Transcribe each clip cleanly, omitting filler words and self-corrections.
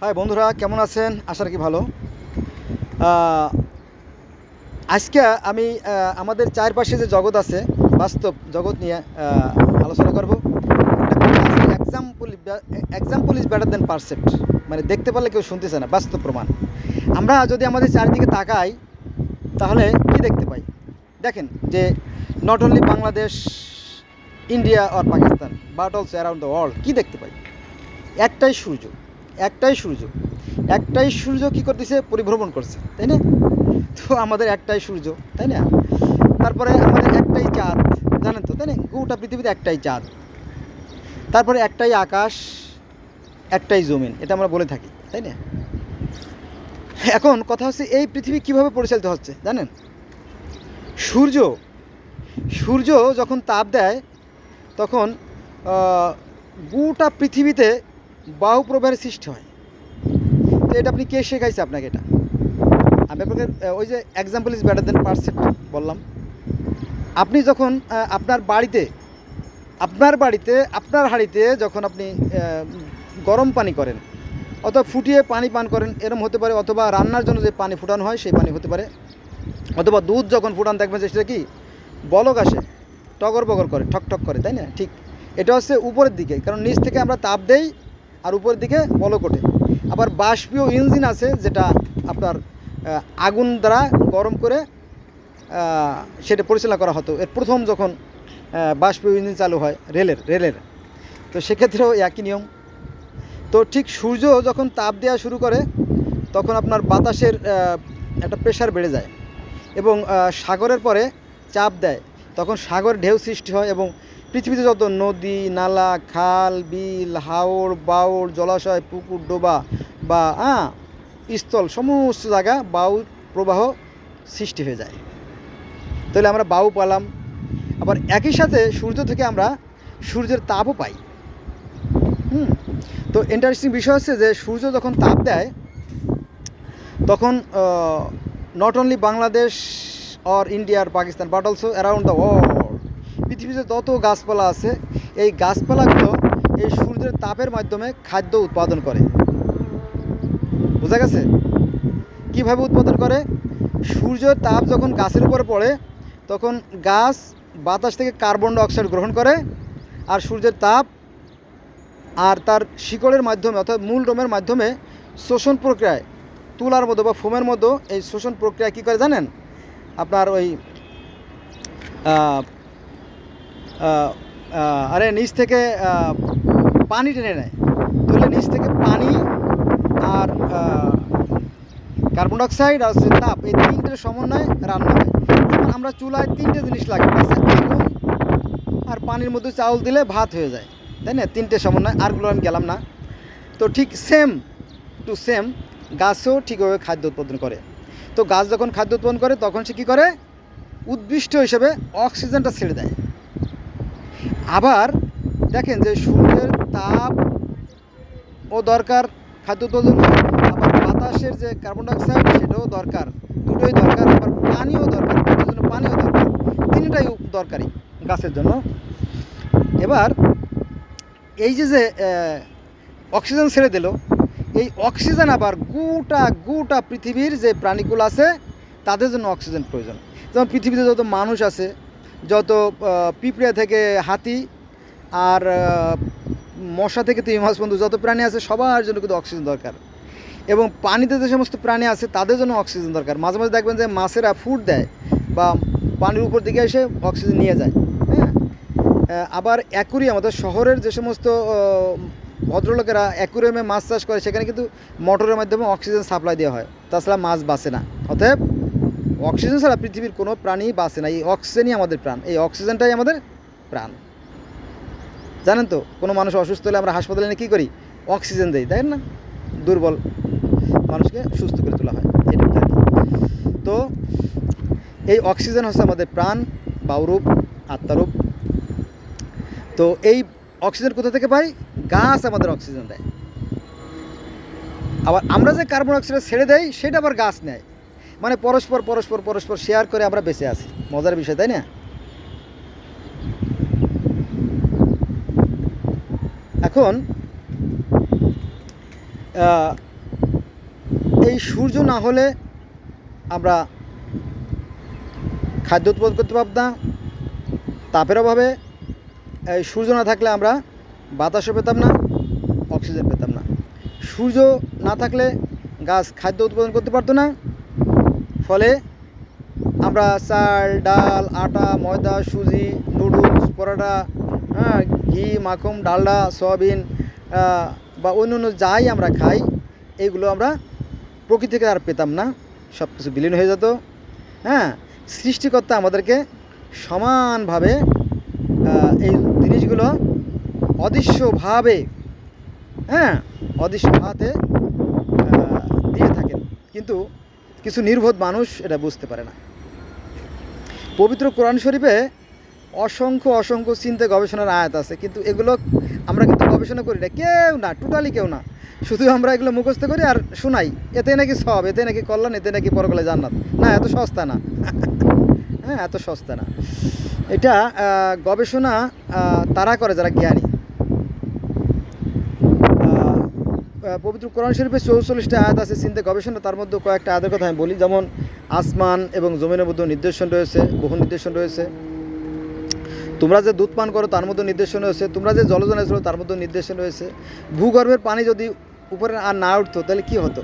High বন্ধুরা, কেমন আছেন? আশা রাখি ভালো। আহ, আজকে আমি আমাদের চারপাশে যে জগৎ আছে, বাস্তব জগৎ নিয়ে আলোচনা করব। Example is better than percept. মানে দেখতে পারলে কেউ শুনতেছে না, বাস্তব প্রমাণ। আমরা যদি আমাদের চারিদিকে তাকাই তাহলে কি দেখতে পাই? দেখেন যে not only Bangladesh, India or Pakistan, but also around the world, কী দেখতে পাই? একটাই সূর্য, একটাই সূর্য, একটাই সূর্য কী করতেছে? পরিভ্রমণ করছে, তাই না? তো আমাদের একটাই সূর্য, তাই না? তারপরে আমাদের একটাই চাঁদ, জানেন তো, তাই না? গোটা পৃথিবীতে একটাই চাঁদ। তারপরে একটাই আকাশ, একটাই জমিন, এটা আমরা বলে থাকি, তাই না? এখন কথা হচ্ছে, এই পৃথিবী কিভাবে পরিচালিত হচ্ছে জানেন? সূর্য সূর্য যখন তাপ দেয় তখন গোটা পৃথিবীতে বায়ু প্রবাহের সৃষ্টি হয়। তো এটা আপনি কে শেখাইছে আপনাকে? এটা আমি আপনাকে ওই যে example is better than percept বললাম। আপনি যখন আপনার হাঁড়িতে যখন আপনি গরম পানি করেন অথবা ফুটিয়ে পানি পান করেন, এরম হতে পারে, অথবা রান্নার জন্য যে পানি ফুটানো হয় সেই পানি হতে পারে, অথবা দুধ যখন ফুটান দেখবেন যে সেটা কি বলক আসে, টগর বগর করে, ঠক ঠক করে, তাই না? ঠিক এটা হচ্ছে উপরের দিকে, কারণ নিচ থেকে আমরা তাপ দেই আর উপরের দিকে বলক ওঠে। আবার বাষ্পীয় ইঞ্জিন আছে, যেটা আপনার আগুন দ্বারা গরম করে সেটা পরিচালনা করা হতো এর প্রথম যখন বাষ্পীয় ইঞ্জিন চালু হয় রেলের। তো সেক্ষেত্রেও একই নিয়ম। তো ঠিক সূর্য যখন তাপ দেওয়া শুরু করে তখন আপনার বাতাসের একটা প্রেশার বেড়ে যায় এবং সাগরের পরে চাপ দেয়, তখন সাগর ঢেউ সৃষ্টি হয় এবং পৃথিবীতে যত নদী, নালা, খাল, বিল, হাওর, বাওর, জলাশয়, পুকুর, ডোবা বা স্থল, সমস্ত জায়গা বায়ুর প্রবাহ সৃষ্টি হয়ে যায়। তাহলে আমরা বায়ু পেলাম। আবার একই সাথে সূর্য থেকে আমরা সূর্যের তাপও পাই। তো ইন্টারেস্টিং বিষয় হচ্ছে যে সূর্য যখন তাপ দেয় তখন not only Bangladesh or India আর Pakistan, but also around the world, পৃথিবীতে যত গাছপালা আছে এই গাছপালাগুলো এই সূর্যের তাপের মাধ্যমে খাদ্য উৎপাদন করে। বোঝা গেছে? কীভাবে উৎপাদন করে? সূর্যের তাপ যখন গাছের উপরে পড়ে তখন গাছ বাতাস থেকে কার্বন ডাইঅক্সাইড গ্রহণ করে, আর সূর্যের তাপ আর তার শিকড়ের মাধ্যমে অর্থাৎ মূল রোমের মাধ্যমে শোষণ প্রক্রিয়ায়, তুলার মতো বা ফোমের মতো এই শোষণ প্রক্রিয়া কী করে জানেন? আপনার ওই আরে নিচ থেকে পানি টেনে নেয়। তাহলে নিচ থেকে পানি আর কার্বন ডাইঅক্সাইড আর তাপ, এই তিনটের সমন্বয়ে রান্না হয়। যেমন আমরা চুলায় তিনটে জিনিস লাগে, আগুন আর পানির মধ্যে চাউল দিলে ভাত হয়ে যায়, তাই না? তিনটে সমন্বয়, আরগুলো আমি গেলাম না। তো ঠিক সেম টু সেম গাছও ঠিকভাবে খাদ্য উৎপাদন করে। তো গাছ যখন খাদ্য উৎপাদন করে তখন সে কী করে? উদ্ভিষ্ট হিসেবে অক্সিজেনটা ছেড়ে দেয়। আবার দেখেন যে সূর্যের তাপ ও দরকার খাদ্য উৎপাদন, আবার বাতাসের যে কার্বন ডাইঅক্সাইড সেটাও দরকার, দুটোই দরকার। আবার পানিও দরকার, তার জন্য পানিও দরকার, তিনটাই দরকারি গাছের জন্য। এবার এই যে অক্সিজেন ছেড়ে দিল, এই অক্সিজেন আবার গোটা পৃথিবীর যে প্রাণীগুলো আছে তাদের জন্য অক্সিজেন প্রয়োজন। যেমন পৃথিবীতে যত মানুষ আছে, যত পিঁপড়ে থেকে হাতি আর মশা থেকে তিমি মাছ বন্ধু যত প্রাণী আছে সবার জন্য কিন্তু অক্সিজেন দরকার। এবং পানিতে যে সমস্ত প্রাণী আছে তাদের জন্য অক্সিজেন দরকার। মাঝে মাঝে দেখবেন যে মাছেরা ফুড দেয় বা পানির উপর দিকে এসে অক্সিজেন নিয়ে যায়। হ্যাঁ, আবার অ্যাকুরিয়াম, আমাদের শহরের যে সমস্ত ভদ্রলোকেরা অ্যাকুরিয়ামে মাছ চাষ করে সেখানে কিন্তু মোটরের মাধ্যমে অক্সিজেন সাপ্লাই দেওয়া হয়, তাছাড়া মাছ বাঁচে না। অতএব অক্সিজেন ছাড়া পৃথিবীর কোনো প্রাণী বাঁচে না। এই অক্সিজেনই আমাদের প্রাণ, এই অক্সিজেনটাই আমাদের প্রাণ। জানেন তো, কোনো মানুষ অসুস্থ হলে আমরা হাসপাতালে নিয়ে কী করি? অক্সিজেন দেই, তাই না? দুর্বল মানুষকে সুস্থ করে তোলা হয়, এটা আর কি। তো এই অক্সিজেন হচ্ছে আমাদের প্রাণ, বায়ুরূপ, আত্মারূপ। তো এই অক্সিজেন কোথা থেকে পাই? গাছ আমাদের অক্সিজেন দেয়। আবার আমরা যে কার্বন ডাইঅক্সাইড ছেড়ে দেই সেটা আবার গাছ নেয়। মানে পরস্পর শেয়ার করে আমরা বেঁচে আছি। মজার বিষয়, তাই না? এখন এই সূর্য না হলে আমরা খাদ্য উৎপাদন করতে পারতাম না, তাপের অভাবে এই সূর্য না থাকলে আমরা বাতাসও পেতাম না, অক্সিজেন পেতাম না। সূর্য না থাকলে গাছ খাদ্য উৎপাদন করতে পারতো না, ফলে আমরা চাল, ডাল, আটা, ময়দা, সুজি, নুডলস, পরোটা, ঘি, মাখন, ডালডা, সয়াবিন বা অন্য অন্য যাই আমরা খাই, এইগুলো আমরা প্রকৃতি থেকে আর পেতাম না, সব কিছু বিলীন হয়ে যেত। সৃষ্টিকর্তা আমাদেরকে সমানভাবে এই জিনিসগুলো অদৃশ্যভাবে অদৃশ্যভাবে দিয়ে থাকেন, কিন্তু কিছু নির্বোধ মানুষ এটা বুঝতে পারে না। পবিত্র কোরআন শরীফে অসংখ্য অসংখ্য চিন্তা গবেষণার আয়াত আছে, কিন্তু এগুলো আমরা কিন্তু গবেষণা করি না, কেউ না, টোটালি কেউ না। শুধু আমরা এগুলো মুখস্থ করি আর শোনাই, এতে নাকি সব, এতে নাকি কল্যাণ, এতে নাকি পরকালে জান্নাত। না, এত সস্তা না। এত সস্তা না। এটা গবেষণা তারা করে যারা জ্ঞানী। পবিত্র কোরআন শরীফে 44টা আয়াত আছে চিন্তা গবেষণা, তার মধ্যে কয়েকটা আয়াতের কথা আমি বলি। যেমন আসমান এবং জমিনের মধ্যে নির্দেশন রয়েছে, বহু নির্দেশন রয়েছে। তোমরা যে দুধ পান করো তার মধ্যে নির্দেশন রয়েছে, তোমরা যে জলযানে ছিল তার মধ্যে নির্দেশন রয়েছে। ভূগর্ভের পানি যদি উপরে আর না উঠতো তাহলে কী হতো,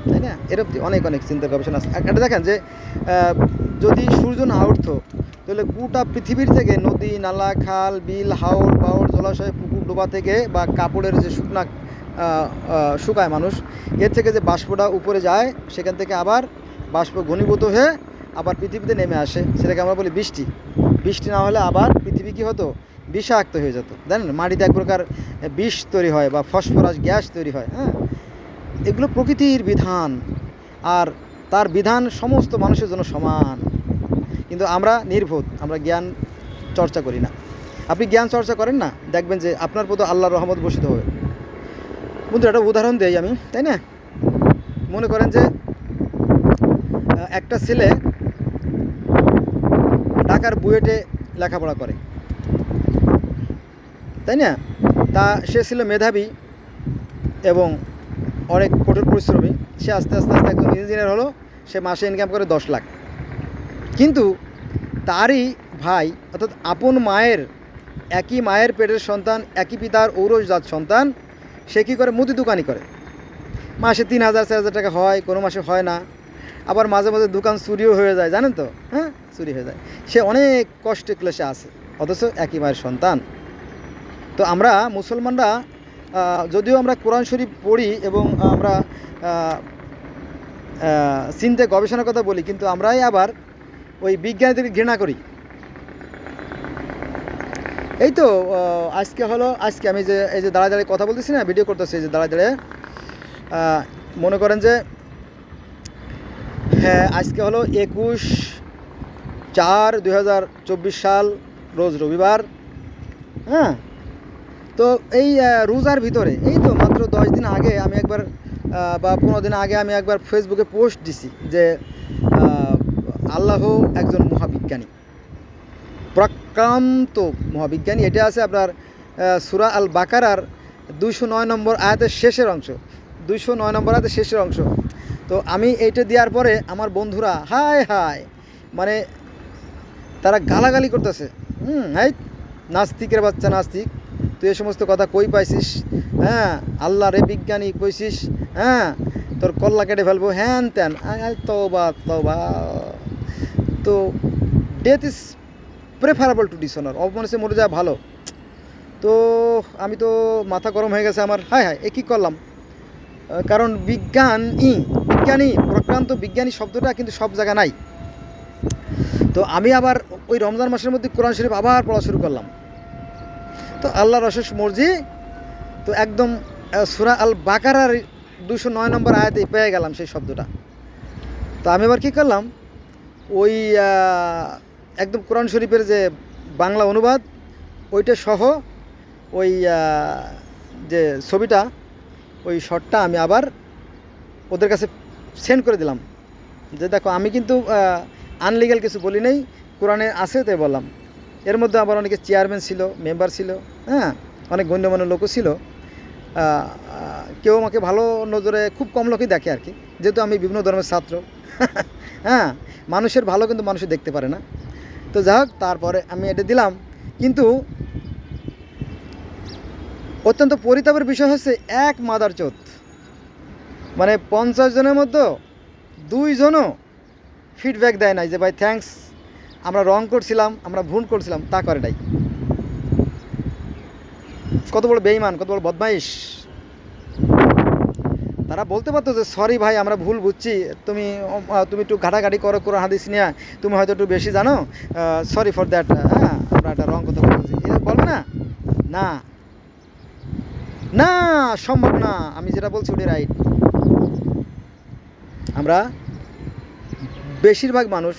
তাই না? এরকম অনেক অনেক চিন্তা গবেষণা আছে। একটা দেখেন যে যদি সূর্য না উঠতো তাহলে গোটা পৃথিবীর থেকে নদী, নালা, খাল, বিল, হাওর, বাওর, জলাশয়, পুকুর, ডোবা থেকে বা কাপড়ের যে শুকায় মানুষ, এর থেকে যে বাষ্পটা উপরে যায়, সেখান থেকে আবার বাষ্প ঘনীভূত হয়ে আবার পৃথিবীতে নেমে আসে, সেটাকে আমরা বলি বৃষ্টি। বৃষ্টি না হলে আবার পৃথিবী কী হতো, বিষাক্ত হয়ে যেত। জানেন, মাটিতে এক প্রকার বিষ তৈরি হয় বা ফসফরাস গ্যাস তৈরি হয়। এগুলো প্রকৃতির বিধান, আর তার বিধান সমস্ত মানুষের জন্য সমান। কিন্তু আমরা নির্বোধ, আমরা জ্ঞান চর্চা করি না। আপনি জ্ঞান চর্চা করেন না, দেখবেন যে আপনার প্রতি আল্লাহর রহমত বর্ষিত হবে। বন্ধু, একটা উদাহরণ দেই আমি, তাই না? মনে করেন যে একটা ছেলে ঢাকার বুয়েটে লেখাপড়া করে, তাই না? সে ছিল মেধাবী এবং অনেক কঠোর পরিশ্রমী। সে আস্তে আস্তে আস্তে একজন ইঞ্জিনিয়ার হলো, সে মাসে ইনকাম করে 10 লাখ। কিন্তু তারই ভাই, অর্থাৎ আপন মায়ের, একই মায়ের পেটের সন্তান, একই পিতার ঔরসজাত সন্তান, সে কী করে, মুদি দোকানি করে। মাসে 3,000 4,000 টাকা হয়, কোনো মাসে হয় না। আবার মাঝে মাঝে দোকান চুরিও হয়ে যায়, জানেন তো? চুরি হয়ে যায়। সে অনেক কষ্টে ক্লেশে আছে, অথচ একই মায়ের সন্তান। তো আমরা মুসলমানরা যদিও আমরা কোরআন শরীফ পড়ি এবং আমরা চিন্তা গবেষণার কথা বলি, কিন্তু আমরাই আবার ওই বিজ্ঞানীদেরকে ঘৃণা করি। এই তো আজকে আমি যে এই যে দাঁড়ায় দাঁড়িয়ে কথা বলতেছি না, ভিডিও করতেছি, এই যে দাঁড়ায় দাঁড়িয়ে, মনে করেন যে আজকে হলো 21/4/2024 সাল, রোজ রবিবার। তো এই রোজার ভিতরে এই তো মাত্র 10 দিন আগে আমি একবার বা 15 দিন আগে আমি একবার ফেসবুকে পোস্ট দিছি যে আল্লাহ একজন মহাবিজ্ঞানী, প্রাক্রান্ত মহাবিজ্ঞানী। এটা আছে আপনার সূরা আল বাকারার 209 নম্বর আয়াতের শেষের অংশ, 209 নম্বর আয়াতের শেষের অংশ। তো আমি এইটা দেওয়ার পরে আমার বন্ধুরা হায় হায়, মানে তারা গালাগালি করতেছে। হাই নাস্তিকের বাচ্চা নাস্তিক, তুই এই সমস্ত কথা কই পাইছিস? আল্লাহ রে বিজ্ঞানী কইছিস, তোর কল্লা কেটে ফেলবো, হ্যান ত্যান। তওবা তওবা। তো death is preferable two dishonour, অপমানে মরে যাওয়া ভালো। তো আমি তো মাথা গরম হয়ে গেছে আমার, হায় হায় এ কী করলাম। কারণ বিজ্ঞানী প্রক্রান্ত বিজ্ঞানী শব্দটা কিন্তু সব জায়গায় নাই। তো আমি আবার ওই রমজান মাসের মধ্যে কোরআন শরীফ আবার পড়া শুরু করলাম। তো আল্লাহর অশেষ মর্জি, তো একদম সূরা আল বাকারার 209 নম্বর আয়াতে পেয়ে গেলাম সেই শব্দটা। তো আমি আবার কী করলাম, ওই একদম কোরআন শরীফের যে বাংলা অনুবাদ ওইটা সহ ওই যে ছবিটা, ওই শটটা আমি আবার ওদের কাছে সেন্ড করে দিলাম যে দেখো আমি কিন্তু আনলিগাল কিছু বলি নেই, কোরআনে আছে তাই বললাম। এর মধ্যে আবার অনেকে চেয়ারম্যান ছিল, মেম্বার ছিল, অনেক গণ্যমান্য লোকও ছিল। কেউ আমাকে ভালো নজরে খুব কম লোকই দেখে আর কি, যেহেতু আমি বিভিন্ন ধর্মের ছাত্র। হ্যাঁ, মানুষের ভালো কিন্তু মানুষে দেখতে পারে না। তো যাই হোক, তারপরে আমি এটা দিলাম। কিন্তু অত্যন্ত পরিতাপের বিষয় হচ্ছে এক মাদার চোদ, মানে 50 জনের মধ্যে 2 জনও ফিডব্যাক দেয় নাই যে ভাই থ্যাঙ্কস, আমরা রং করছিলাম, আমরা ভুল করছিলাম, তা করে নাই। কত বড় বেঈমান, কত বড় বদমাইশ। তারা বলতে পারতো যে সরি ভাই, আমরা ভুল বুঝছি, তুমি তুমি একটু ঘাটাঘাটি করো কোরআন হাদিস নিয়ে, তুমি হয়তো একটু বেশি জানো, সরি ফর দ্যাট, হ্যাঁ আমরা একটা রং কথা বলছি, বলবে না? না না, সম্ভব না। আমি যেটা বলছি ওটাই রাইট। আমরা বেশিরভাগ মানুষ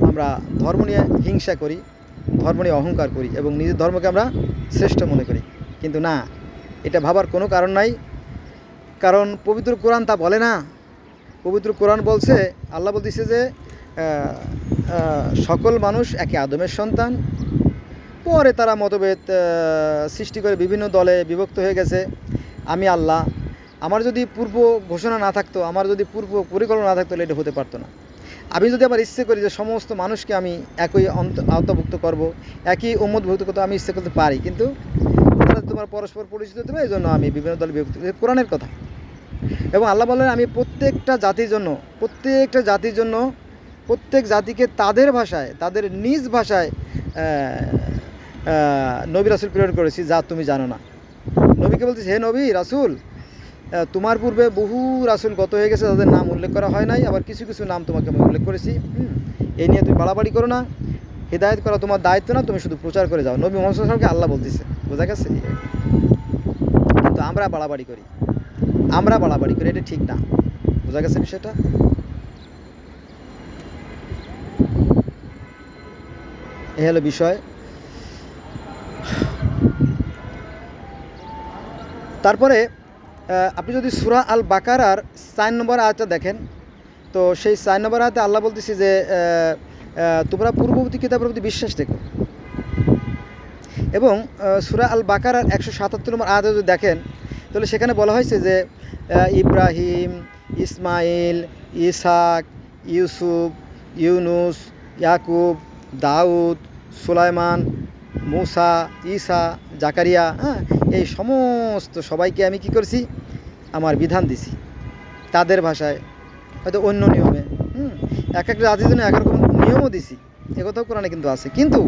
আমরা ধর্ম নিয়ে হিংসা করি, ধর্ম নিয়ে অহংকার করি এবং নিজের ধর্মকে আমরা শ্রেষ্ঠ মনে করি। কিন্তু না, এটা ভাবার কোনো কারণ নাই, কারণ পবিত্র কোরআন তা বলে না। পবিত্র কোরআন বলছে, আল্লাহ বলতেছে যে সকল মানুষ একে আদমের সন্তান, পরে তারা মতভেদ সৃষ্টি করে বিভিন্ন দলে বিভক্ত হয়ে গেছে। আমি আল্লাহ, আমার যদি পূর্ব ঘোষণা না থাকতো, আমার যদি পূর্ব পরিকল্পনা না থাকতো, এটা হতে পারতো না। আমি যদি আবার ইচ্ছে করি যে সমস্ত মানুষকে আমি একই আওতাভুক্ত করব, একই উম্মতভুক্ত করতে আমি ইচ্ছে করতে পারি, কিন্তু তারা তোমার পরস্পর পরিচিত দেবে, এই জন্য আমি বিভিন্ন দলে বিভক্ত, কোরআনের কথা। এবং আল্লাহ বলেন, আমি প্রত্যেকটা জাতির জন্য প্রত্যেক জাতিকে তাদের ভাষায়, তাদের নিজ ভাষায় নবী রাসূল প্রেরণ করেছি, যা তুমি জানো না। নবীকে বলতেছি, হে নবী রাসূল, তোমার পূর্বে বহু রাসূল গত হয়ে গেছে, তাদের নাম উল্লেখ করা হয় নাই, আবার কিছু কিছু নাম তোমাকে আমি উল্লেখ করেছি। এই নিয়ে তুমি বাড়াবাড়ি করো না, হিদায়াত করা তোমার দায়িত্ব না, তুমি শুধু প্রচার করে যাও। নবী মুহাম্মদ সাল্লাল্লাহু আলাইহি ওয়াসাল্লামকে আল্লাহ বলতেছে, বোঝা গেছে? কিন্তু আমরা বাড়াবাড়ি করি, এটা ঠিক না। বোঝা গেছে বিষয়টা? এই হলো বিষয়। তারপরে আপনি যদি সূরা আল বাকারার 4 নম্বর আয়াতটা দেখেন, তো সেই 4 নম্বর আয়াতে আল্লাহ বলতেছে যে তোমরা পূর্ববর্তী কিতাবের প্রতি বিশ্বাস রেখো। এবং সূরা আল বাকারার 177 নম্বর আয়াতে যদি দেখেন, তাহলে সেখানে বলা হয়েছে যে ইব্রাহিম, ইসমাইল, ইসহাক, ইউসুফ, ইউনুস, ইয়াকুব, দাউদ, সুলাইমান, মুসা, ঈসা, জাকারিয়া, হ্যাঁ, এই সমস্ত সবাইকে আমি কি করছি, আমার বিধান দিছি তাদের ভাষায়, হয়তো অন্য নিয়মে। এক একটা জাতির জন্য এক রকম নিয়মও দিছি, একথাও কোরআনে কিন্তু আছে। কিন্তু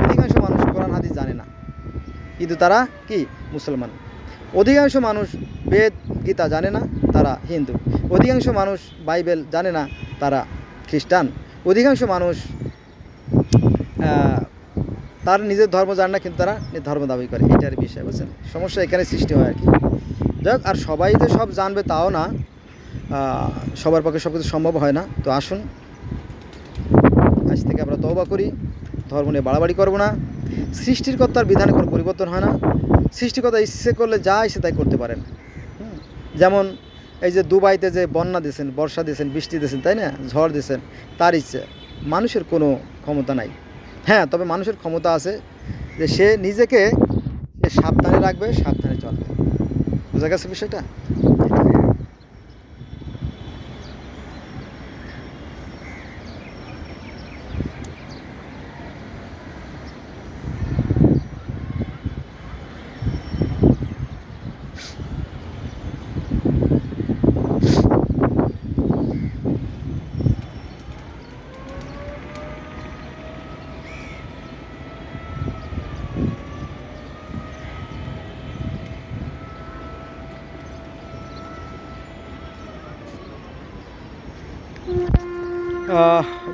অধিকাংশ মানুষ কোরআন হাদিস জানে না, কিন্তু তারা কি মুসলমান। অধিকাংশ মানুষ বেদ গীতা জানে না, তারা হিন্দু। অধিকাংশ মানুষ বাইবেল জানে না, তারা খ্রিস্টান। অধিকাংশ মানুষ তার নিজের ধর্ম জানে না, কিন্তু তারা ধর্ম দাবি করে। এটার বিষয়, বুঝছেন? সমস্যা এখানে সৃষ্টি হয় আর কি। যাক, আর সবাই যে সব জানবে তাও না, সবার পক্ষে সব কিছু সম্ভব হয় না। তো আসুন, আজ থেকে আমরা তওবা করি, ধর্ম নিয়ে বাড়াবাড়ি করবো না। সৃষ্টিকর্তার বিধানে কোনো পরিবর্তন হয় না। সৃষ্টিকর্তা ইচ্ছে করলে যা ইচ্ছে তাই করতে পারেন। যেমন এই যে দুবাইতে যে বন্যা দিয়েছেন, বর্ষা দিয়েছেন, বৃষ্টি দিয়েছেন, তাই না, ঝড় দিয়েছেন, তার ইচ্ছে। মানুষের কোনো ক্ষমতা নাই। হ্যাঁ, তবে মানুষের ক্ষমতা আছে যে সে নিজেকে সাবধানে রাখবে, সাবধানে চলবে। বোঝা গেছে বিষয়টা?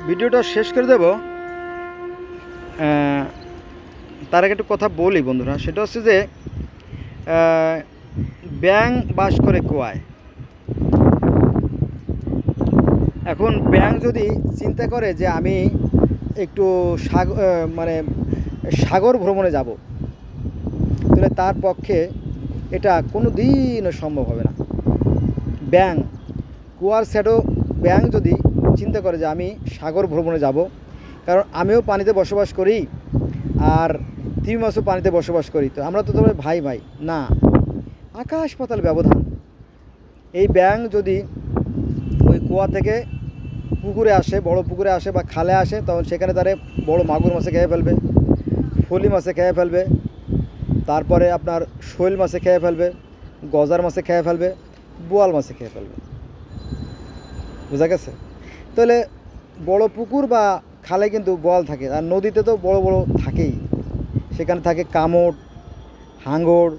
ভিডিওটা শেষ করে দেব, তার আগে একটু কথা বলি বন্ধুরা। সেটা হচ্ছে যে ব্যাঙ বাস করে কুয়ায়। এখন ব্যাঙ যদি চিন্তা করে যে আমি একটু সাগর ভ্রমণে যাব, তাহলে তার পক্ষে এটা কোনো দিনও সম্ভব হবে না। কুয়ার শ্যাডো ব্যাঙ যদি চিন্তা করে যে আমি সাগর ভ্রমণে যাব, কারণ আমিও পানিতে বসবাস করি আর তিমি মাছও পানিতে বসবাস করি, তো আমরা তো তবে ভাই ভাই না, আকাশ পাতাল ব্যবধান। এই ব্যাঙ যদি ওই কুয়া থেকে পুকুরে আসে, বড় পুকুরে আসে বা খালে আসে, তখন সেখানে তারে বড় মাগুর মাছে খেয়ে ফেলবে, ফলি মাছে খেয়ে ফেলবে, তারপরে আপনার শৈল মাছে খেয়ে ফেলবে, গজার মাছে খেয়ে ফেলবে, বোয়াল মাছে খেয়ে ফেলবে। বোঝা গেছে? তাহলে বড় পুকুর বা খালে কিন্তু বোয়াল থাকে, আর নদীতে তো বড় বড় থাকেই। সেখানে থাকে কামট, হাঙর,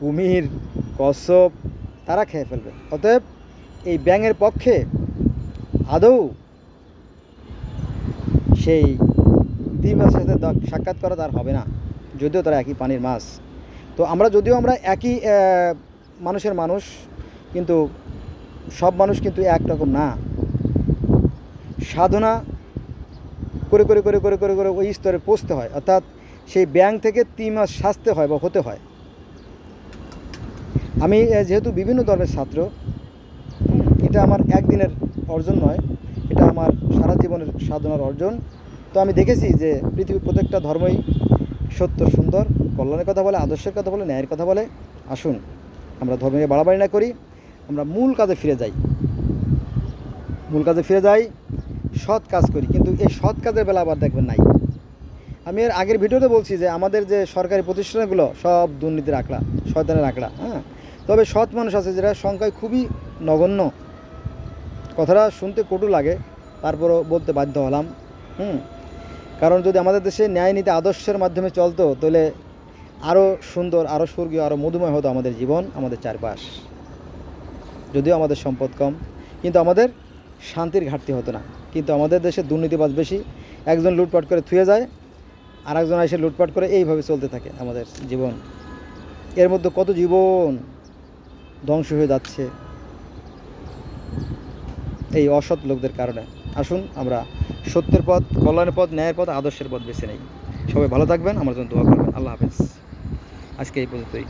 কুমির, কচ্ছপ, তারা খেয়ে ফেলবে। অতএব এই ব্যাঙের পক্ষে আদৌ সেই তিমি মাছের সাথে সাক্ষাৎ করা তার হবে না, যদিও তারা একই পানির মাছ। তো যদিও আমরা একই মানুষের মানুষ, কিন্তু সব মানুষ কিন্তু একরকম না। সাধনা করে করে করে করে করে করে ওই স্তরে পৌঁছতে হয়, অর্থাৎ সেই ব্যাঙ থেকে তিমি মাছ সাজতে হয় বা হতে হয়। আমি যেহেতু বিভিন্ন ধর্মের ছাত্র, এটা আমার একদিনের অর্জন নয়, এটা আমার সারা জীবনের সাধনার অর্জন। তো আমি দেখেছি যে পৃথিবীর প্রত্যেকটা ধর্মই সত্য, সুন্দর, কল্যাণের কথা বলে, আদর্শের কথা বলে, ন্যায়ের কথা বলে। আসুন আমরা ধর্ম নিয়ে বাড়াবাড়ি না করি, আমরা মূল কাজে ফিরে যাই, সৎ কাজ করি। কিন্তু এই সৎ কাজের বেলা আবার দেখবেন নাই। আমি এর আগের ভিডিওতে বলছি যে আমাদের যে সরকারি প্রতিষ্ঠানগুলো সব দুর্নীতির আঁকড়া, শয়তানের আঁকড়া। তবে সৎ মানুষ আছে যেটা সংখ্যায় খুবই নগণ্য। কথাটা শুনতে কটু লাগে, তারপরও বলতে বাধ্য হলাম। কারণ যদি আমাদের দেশে ন্যায় নীতি আদর্শের মাধ্যমে চলতো, তাহলে আরও সুন্দর, আরও স্বর্গীয়, আরও মধুময় হতো আমাদের জীবন, আমাদের চারপাশ। যদিও আমাদের সম্পদ কম, কিন্তু আমাদের শান্তির ঘাটতি হতো না। কিন্তু আমাদের দেশে দুর্নীতিবাজ বেশি, একজন লুটপাট করে থুয়ে যায়, আর একজন এসে লুটপাট করে, এইভাবে চলতে থাকে আমাদের জীবন। এর মধ্যে কত জীবন ধ্বংস হয়ে যাচ্ছে এই অসৎ লোকদের কারণে। আসুন আমরা সত্যের পথ, কল্যাণের পথ, ন্যায়ের পথ, আদর্শের পথ বেছে নেই। সবাই ভালো থাকবেন, আমার জন্য দোয়া করবেন। আল্লাহ হাফেজ। আজকে এই পর্যন্তই।